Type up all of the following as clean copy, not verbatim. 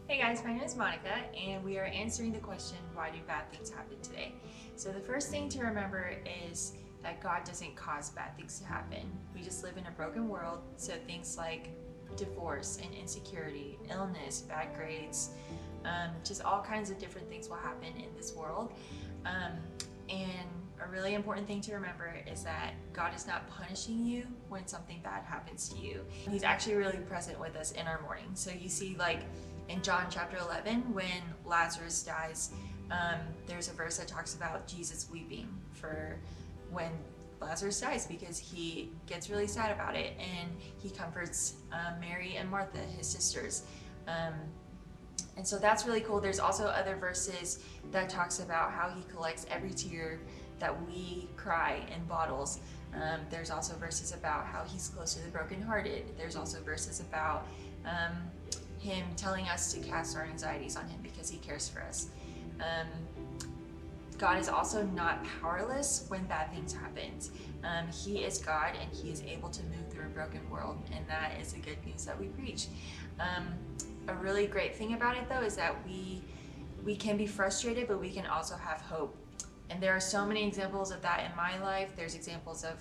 Hey guys, my name is Monica and we are answering the question, why do bad things happen today? So the first thing to remember is that God doesn't cause bad things to happen. We just live in a broken world, so things like divorce and insecurity, illness, bad grades, just all kinds of different things will happen in this world. And a really important thing to remember is that God is not punishing you when something bad happens to you. He's actually really present with us in our mourning. So you see, like in John chapter 11, when Lazarus dies, there's a verse that talks about Jesus weeping for when Lazarus dies, because he gets really sad about it, and he comforts Mary and Martha, his sisters. And so that's really cool. There's also other verses that talks about how he collects every tear that we cry in bottles. There's also verses about how he's close to the brokenhearted. There's also verses about him telling us to cast our anxieties on him because he cares for us. God is also not powerless when bad things happen. He is God, and he is able to move through a broken world, and that is the good news that we preach. A really great thing about it though is that we can be frustrated, but we can also have hope. And there are so many examples of that in my life. There's examples of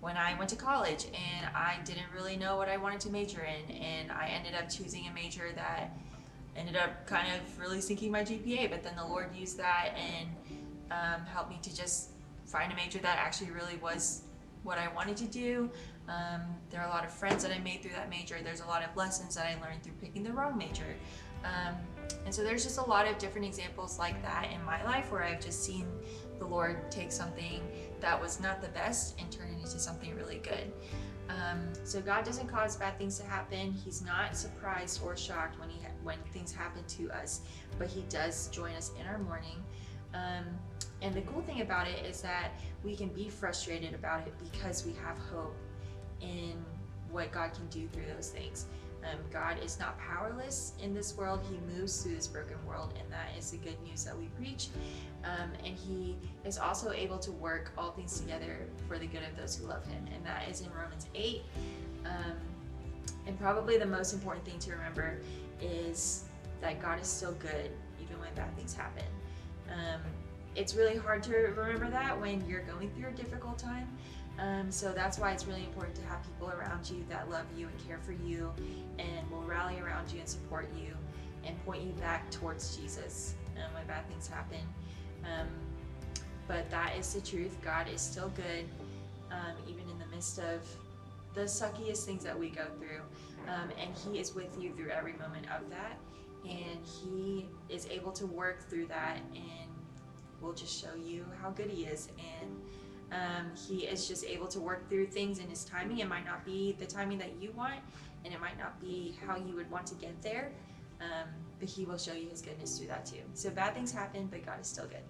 when I went to college and I didn't really know what I wanted to major in, and I ended up choosing a major that ended up kind of really sinking my GPA, but then the Lord used that and helped me to just find a major that actually really was what I wanted to do. There are a lot of friends that I made through that major. There's a lot of lessons that I learned through picking the wrong major. And so there's just a lot of different examples like that in my life where I've just seen the Lord take something that was not the best and turn it into something really good. So God doesn't cause bad things to happen. He's not surprised or shocked when things happen to us, but he does join us in our mourning. And the cool thing about it is that we can be frustrated about it because we have hope in what God can do through those things. God is not powerless in this world. He moves through this broken world, and that is the good news that we preach. And he is also able to work all things together for the good of those who love him, and that is in Romans 8. And probably the most important thing to remember is that God is still good even when bad things happen. It's really hard to remember that when you're going through a difficult time. So that's why it's really important to have people around you that love you and care for you and will rally around you and support you and point you back towards Jesus when bad things happen. But that is the truth. God is still good, even in the midst of the suckiest things that we go through. And he is with you through every moment of that. And he is able to work through that, and will just show you how good he is. And he is just able to work through things in his timing. It might not be the timing that you want, and it might not be how you would want to get there, but he will show you his goodness through that too. So bad things happen, but God is still good.